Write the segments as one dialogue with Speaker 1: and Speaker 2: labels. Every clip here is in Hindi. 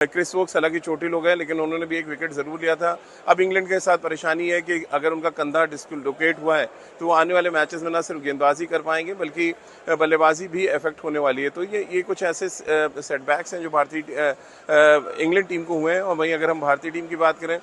Speaker 1: क्रिस वोक्स हालांकि चोटिल हो गए, लेकिन उन्होंने भी एक विकेट जरूर लिया था। अब इंग्लैंड के साथ परेशानी है कि अगर उनका कंधा डिस्लोकेट हुआ है तो वो आने वाले मैचेस में ना सिर्फ गेंदबाजी कर पाएंगे बल्कि बल्लेबाजी भी इफेक्ट होने वाली है। तो ये कुछ ऐसे सेटबैक्स हैं जो भारतीय इंग्लैंड टीम को हुए हैं। और वहीं अगर हम भारतीय टीम की बात करें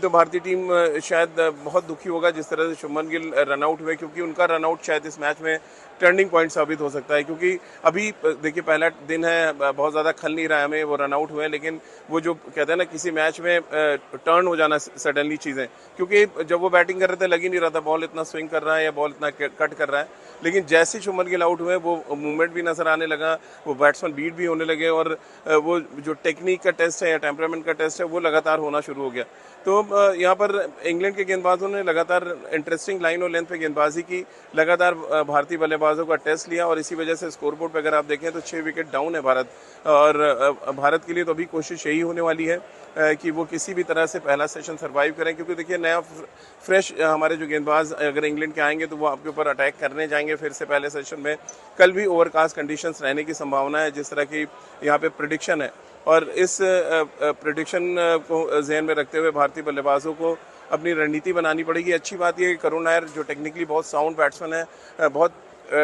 Speaker 1: तो भारतीय टीम शायद बहुत दुखी होगा जिस तरह से शुभमन गिल रन आउट हुए, क्योंकि उनका रन आउट शायद इस मैच में टर्निंग पॉइंट साबित हो सकता है। क्योंकि अभी देखिए पहला दिन है, बहुत ज़्यादा खल नहीं रहा है हमें, वो रन आउट हुए, लेकिन वो जो कहते हैं ना किसी मैच में टर्न हो जाना सडनली चीज़ें, क्योंकि जब वो बैटिंग कर रहे थे लग ही नहीं रहा था बॉल इतना स्विंग कर रहा है या बॉल इतना कट कर रहा है, लेकिन जैसे ही शुभमन गिल आउट हुए वो मूवमेंट भी नजर आने लगा, वो बैट्समैन बीट भी होने लगे और वो जो टेक्निक का टेस्ट है या टेम्परामेंट का टेस्ट है वो लगातार होना शुरू हो गया। तो यहाँ पर इंग्लैंड के गेंदबाजों ने लगातार इंटरेस्टिंग लाइन और लेंथ पे गेंदबाजी की, लगातार भारतीय बल्लेबाजों का टेस्ट लिया और इसी वजह से स्कोरबोर्ड पे अगर आप देखें तो 6 विकेट डाउन है भारत। और भारत के लिए तो अभी कोशिश यही होने वाली है कि वो किसी भी तरह से पहला सेशन सर्वाइव करें, क्योंकि देखिए नया फ्रेश हमारे जो गेंदबाज अगर इंग्लैंड के आएंगे तो वो आपके ऊपर अटैक करने जाएंगे फिर से पहले सेशन में। कल भी ओवरकास्ट कंडीशंस रहने की संभावना है जिस तरह की यहाँ पे प्रेडिक्शन है, और इस प्रेडिक्शन को जहन में रखते हुए भारतीय बल्लेबाजों को अपनी रणनीति बनानी पड़ेगी। अच्छी बात यह है कि करुण नायर जो टेक्निकली बहुत साउंड बैट्समैन है, बहुत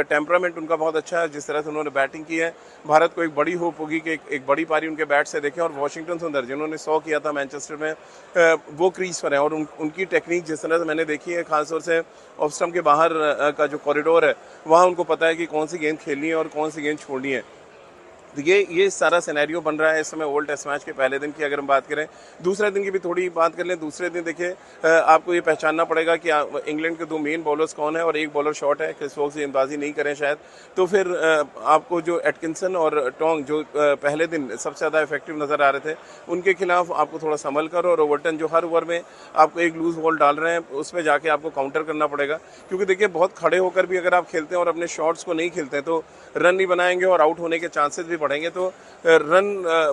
Speaker 1: टेम्परामेंट उनका बहुत अच्छा है, जिस तरह से उन्होंने बैटिंग की है भारत को एक बड़ी होप होगी कि एक बड़ी पारी उनके बैट से देखें। और वॉशिंगटन सुंदर जिन्होंने 100 किया था मैनचेस्टर में, वो क्रीज पर है और उनकी टेक्निक जिस तरह से मैंने देखी है, खासतौर से ऑफ स्टंप के बाहर का जो कॉरिडोर है वहाँ उनको पता है कि कौन सी गेंद खेलनी है और कौन सी गेंद छोड़नी है। ये सारा सिनेरियो बन रहा है इस समय वर्ल्ड टेस्ट मैच के पहले दिन की अगर हम बात करें। दूसरे दिन की भी थोड़ी बात कर लें। दूसरे दिन देखिए आपको ये पहचानना पड़ेगा कि इंग्लैंड के 2 मेन बॉलर्स कौन है और एक बॉलर शॉर्ट है, क्रिस वोक्स गेंदबाजी नहीं करें शायद, तो फिर आपको जो एटकिंसन और टोंग जो पहले दिन सबसे ज़्यादा इफेक्टिव नजर आ रहे थे उनके खिलाफ आपको थोड़ा संभल कर, और ओवरटन जो हर ओवर में आपको एक लूज बॉल डाल रहे हैं उसमें जाके आपको काउंटर करना पड़ेगा। क्योंकि देखिए बहुत खड़े होकर भी अगर आप खेलते हैं और अपने शॉट्स को नहीं खेलते हैं तो रन नहीं बनाएंगे और आउट होने के चांसेस भी बढ़ेंगे। तो रन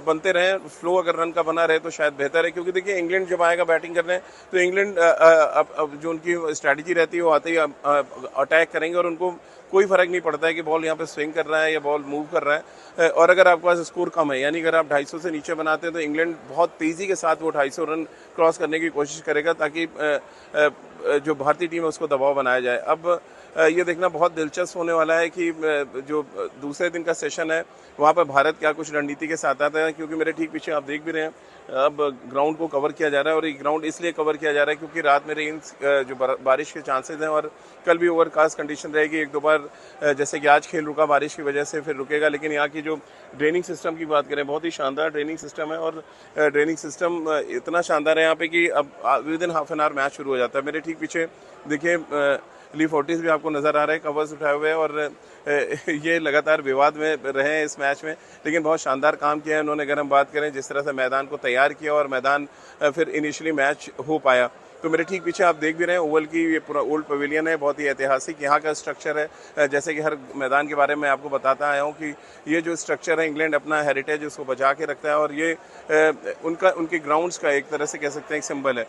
Speaker 1: बनते रहें, फ्लो अगर रन का बना रहे तो शायद बेहतर है। क्योंकि देखिए इंग्लैंड जब आएगा बैटिंग करने तो इंग्लैंड अब जो उनकी स्ट्रैटेजी रहती है वो आते ही अटैक करेंगे और उनको कोई फर्क नहीं पड़ता है कि बॉल यहाँ पे स्विंग कर रहा है या बॉल मूव कर रहा है। और अगर आपके पास स्कोर कम है, यानी अगर आप 250 से नीचे बनाते हैं तो इंग्लैंड बहुत तेज़ी के साथ वो 250 रन क्रॉस करने की कोशिश करेगा ताकि जो भारतीय टीम है उसको दबाव बनाया जाए। अब ये देखना बहुत दिलचस्प होने वाला है कि जो दूसरे दिन का सेशन है वहाँ पर भारत क्या कुछ रणनीति के साथ आता है, क्योंकि मेरे ठीक पीछे आप देख भी रहे हैं अब ग्राउंड को कवर किया जा रहा है। और ये ग्राउंड इसलिए कवर किया जा रहा है क्योंकि रात में रेन्स जो बारिश के चांसेस हैं और कल भी ओवरकास्ट कंडीशन रहेगी। एक दो बार जैसे कि आज खेल रुका बारिश की वजह से फिर रुकेगा, लेकिन यहाँ की जो ड्रेनिंग सिस्टम की बात करें बहुत ही शानदार ड्रेनिंग सिस्टम है। और ड्रेनिंग सिस्टम इतना शानदार है यहाँ पे कि अब with in half an hour match शुरू हो जाता है। मेरे ठीक पीछे देखिए ली फोर्टिस भी आपको नजर आ रहे हैं कवर्स उठाए हुए, और ये लगातार विवाद में रहे हैं इस मैच में, लेकिन बहुत शानदार काम किया है उन्होंने। अगर हम बात करें जिस तरह से मैदान को तैयार किया और मैदान फिर इनिशियली मैच हो पाया, तो मेरे ठीक पीछे आप देख भी रहे हैं ओवल की ये पूरा ओल्ड पवेलियन है, बहुत ही ऐतिहासिक यहाँ का स्ट्रक्चर है। जैसे कि हर मैदान के बारे में आपको बताता आया हूँ कि ये जो स्ट्रक्चर है इंग्लैंड अपना हेरिटेज उसको बचा के रखता है और ये उनके ग्राउंड्स का एक तरह से कह सकते हैं एक सिंबल है।